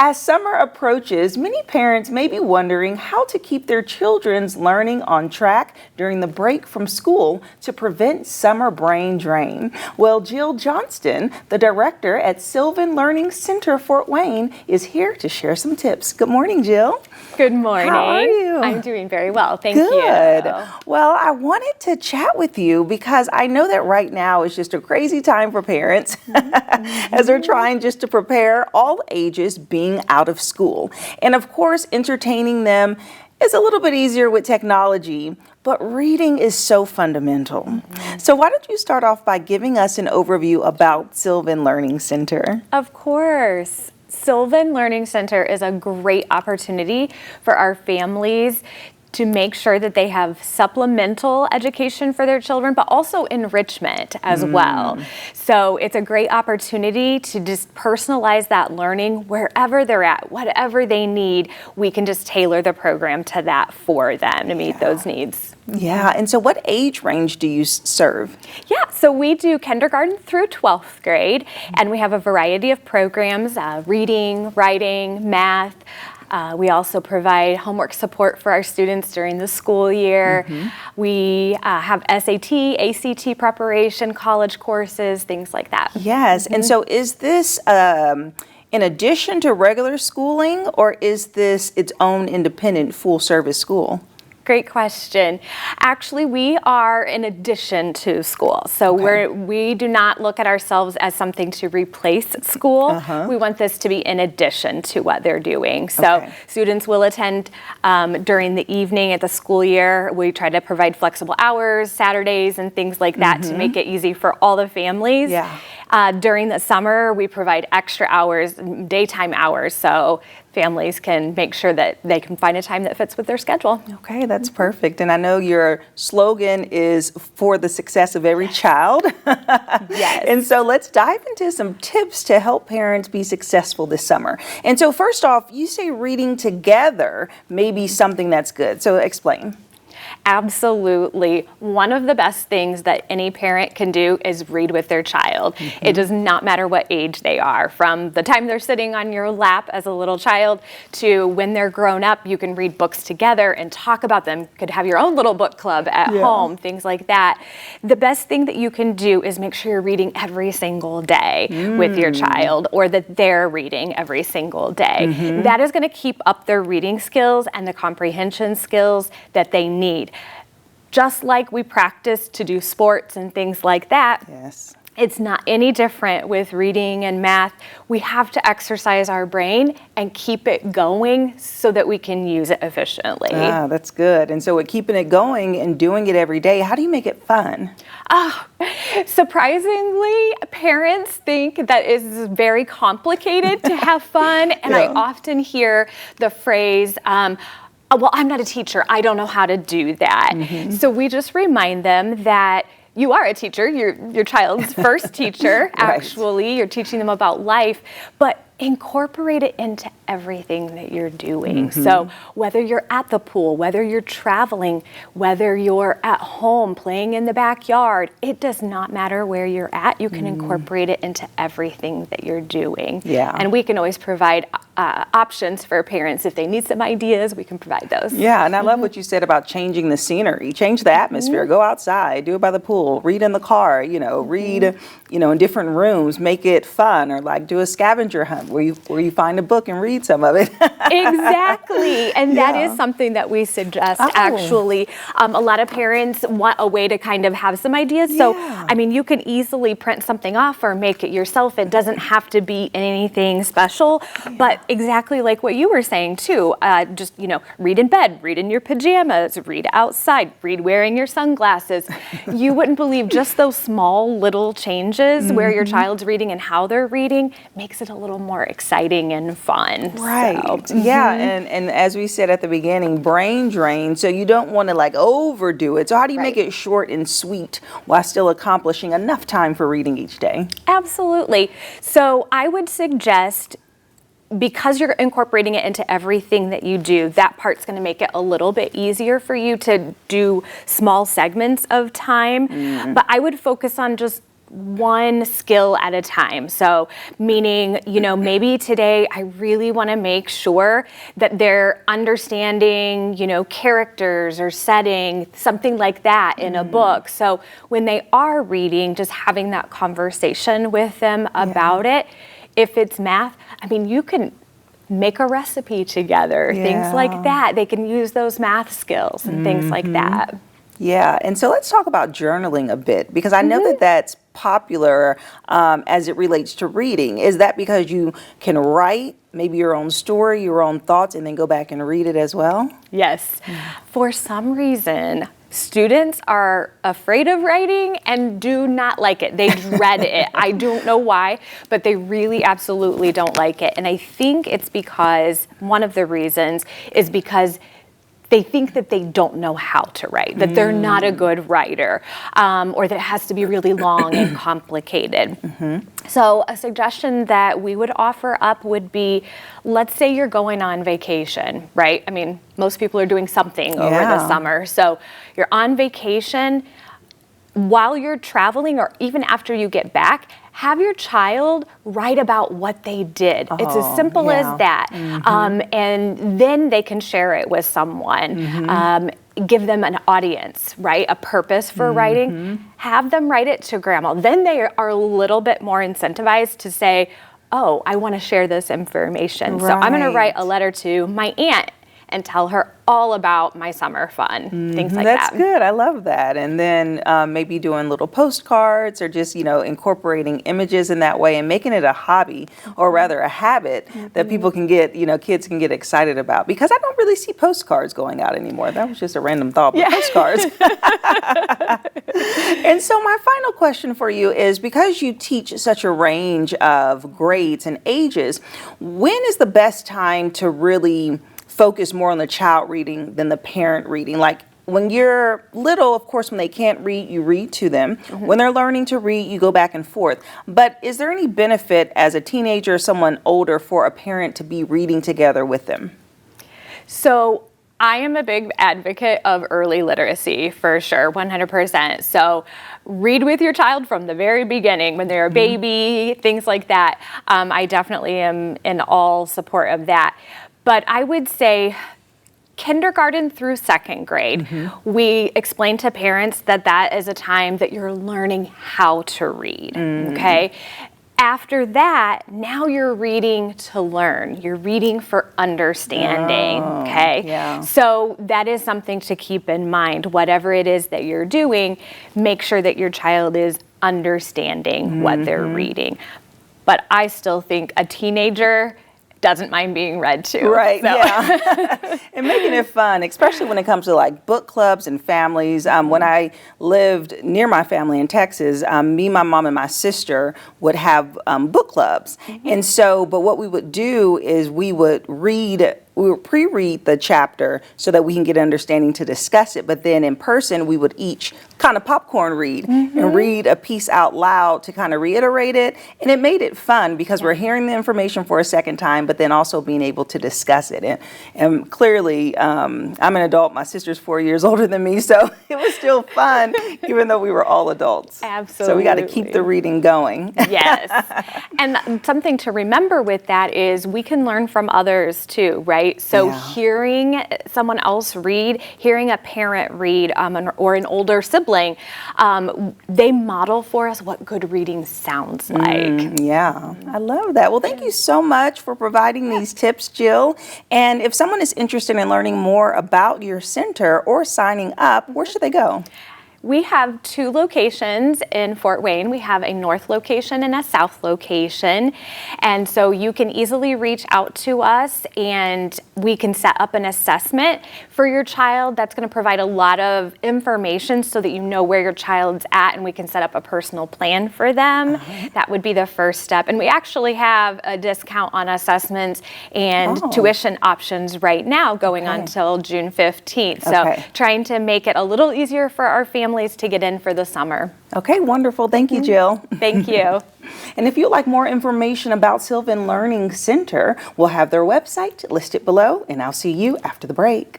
As summer approaches, many parents may be wondering how to keep their children's learning on track during the break from school to prevent summer brain drain. Well, Jill Johnston, the director at Sylvan Learning Center, Fort Wayne, is here to share some tips. Good morning, Jill. Good morning. How are you? I'm doing very well, thank you. Good. Well, I wanted to chat with you because I know that right now is just a crazy time for parents as they're trying just to prepare all ages being out of school. And of course, entertaining them is a little bit easier with technology, but reading is so fundamental. So why don't you start off by giving us an overview about Sylvan Learning Center? Of course. Sylvan Learning Center is a great opportunity for our families to make sure that they have supplemental education for their children, but also enrichment as well. So it's a great opportunity to just personalize that learning wherever they're at, whatever they need. We can just tailor the program to that for them to meet those needs. Yeah, and so what age range do you serve? Yeah, so we do kindergarten through 12th grade, and we have a variety of programs, reading, writing, math. We also provide homework support for our students during the school year. We have SAT, ACT preparation, college courses, things like that. Yes, and so is this in addition to regular schooling, or is this its own independent full-service school? Great question. Actually, we are in addition to school. So we do not look at ourselves as something to replace school. We want this to be in addition to what they're doing. So students will attend during the evening at the school year. We try to provide flexible hours, Saturdays, and things like that to make it easy for all the families. During the summer, we provide extra hours, daytime hours, so families can make sure that they can find a time that fits with their schedule. Okay, that's perfect. And I know your slogan is for the success of every child. Yes. And so let's dive into some tips to help parents be successful this summer. And so first off, you say reading together may be something that's good. So explain. Absolutely. One of the best things that any parent can do is read with their child. It does not matter what age they are. From the time they're sitting on your lap as a little child to when they're grown up, you can read books together and talk about them. You could have your own little book club at home, things like that. The best thing that you can do is make sure you're reading every single day with your child, or that they're reading every single day. That is going to keep up their reading skills and the comprehension skills that they need. Just like we practice to do sports and things like that, it's not any different with reading and math. We have to exercise our brain and keep it going so that we can use it efficiently. Ah, that's good. And so with keeping it going and doing it every day, how do you make it fun? Surprisingly, parents think that is very complicated to have fun. And I often hear the phrase, well, I'm not a teacher. I don't know how to do that. So we just remind them that you are a teacher. You're your child's first teacher, actually. You're teaching them about life, but incorporate it into everything that you're doing. So whether you're at the pool, whether you're traveling, whether you're at home playing in the backyard, it does not matter where you're at. You can incorporate it into everything that you're doing. And we can always provide options for parents. If they need some ideas, we can provide those. Yeah, and I love what you said about changing the scenery, change the atmosphere, go outside, do it by the pool, read in the car, read, in different rooms, make it fun, or like do a scavenger hunt where you find a book and read some of it. Exactly, and that is something that we suggest actually. A lot of parents want a way to kind of have some ideas. So, I mean, you can easily print something off or make it yourself. It doesn't have to be anything special, but exactly like what you were saying too, just, read in bed, read in your pajamas, read outside, read wearing your sunglasses. You wouldn't believe just those small little changes where your child's reading and how they're reading makes it a little more exciting and fun. Right. So, yeah, and as we said at the beginning, brain drain, so you don't want to like overdo it. So how do you make it short and sweet while still accomplishing enough time for reading each day? Absolutely. So I would suggest, because you're incorporating it into everything that you do, that part's going to make it a little bit easier for you to do small segments of time. But I would focus on just one skill at a time. So meaning, maybe today I really want to make sure that they're understanding, characters or setting, something like that in a book. So when they are reading, just having that conversation with them about it. If it's math, you can make a recipe together, things like that. They can use those math skills and things like that. Yeah, and so let's talk about journaling a bit, because I know that that's popular as it relates to reading. Is that because you can write maybe your own story, your own thoughts, and then go back and read it as well? Yes. For some reason, students are afraid of writing and do not like it. They dread it. I don't know why, but they really absolutely don't like it. And I think it's because, one of the reasons is because they think that they don't know how to write, that they're not a good writer, or that it has to be really long and complicated. So a suggestion that we would offer up would be, let's say you're going on vacation, right? Most people are doing something over the summer. So you're on vacation. While you're traveling, or even after you get back, have your child write about what they did. It's as simple as that. And then they can share it with someone. Give them an audience, right? A purpose for writing. Have them write it to grandma. Then they are a little bit more incentivized to say, oh, I want to share this information. So I'm going to write a letter to my aunt and tell her all about my summer fun, things like that. That's good. I love that. And then maybe doing little postcards, or just, incorporating images in that way and making it a hobby, or rather a habit that people can get, kids can get excited about. Because I don't really see postcards going out anymore. That was just a random thought, but postcards. And so my final question for you is, because you teach such a range of grades and ages, when is the best time to really focus more on the child reading than the parent reading? Like, when you're little, of course, when they can't read, you read to them. When they're learning to read, you go back and forth. But is there any benefit as a teenager or someone older for a parent to be reading together with them? So I am a big advocate of early literacy, for sure, 100%. So read with your child from the very beginning, when they're a baby, things like that. I definitely am in all support of that. But I would say kindergarten through second grade, we explain to parents that that is a time that you're learning how to read, okay? After that, now you're reading to learn. You're reading for understanding, okay? So that is something to keep in mind. Whatever it is that you're doing, make sure that your child is understanding what they're reading. But I still think a teenager doesn't mind being read to. Right, and making it fun, especially when it comes to like book clubs and families. When I lived near my family in Texas, me, my mom, and my sister would have book clubs. And so, but what we would do is we would pre-read the chapter so that we can get understanding to discuss it. But then in person, we would each kind of popcorn read and read a piece out loud to kind of reiterate it. And it made it fun because we're hearing the information for a second time, but then also being able to discuss it. And clearly, I'm an adult. My sister's 4 years older than me, so it was still fun, even though we were all adults. Absolutely. So we got to keep the reading going. Yes. And something to remember with that is we can learn from others too, right? So hearing someone else read, hearing a parent read, or an older sibling, they model for us what good reading sounds like. I love that. Well, thank you so much for providing these tips, Jill. And if someone is interested in learning more about your center or signing up, where should they go? We have 2 locations in Fort Wayne. We have a north location and a south location. And so you can easily reach out to us and we can set up an assessment for your child. That's going to provide a lot of information so that you know where your child's at, and we can set up a personal plan for them. That would be the first step. And we actually have a discount on assessments and tuition options right now going on until June 15th. So trying to make it a little easier for our families to get in for the summer. Okay, wonderful. Thank you, Jill. Thank you. And if you'd like more information about Sylvan Learning Center, we'll have their website listed below, and I'll see you after the break.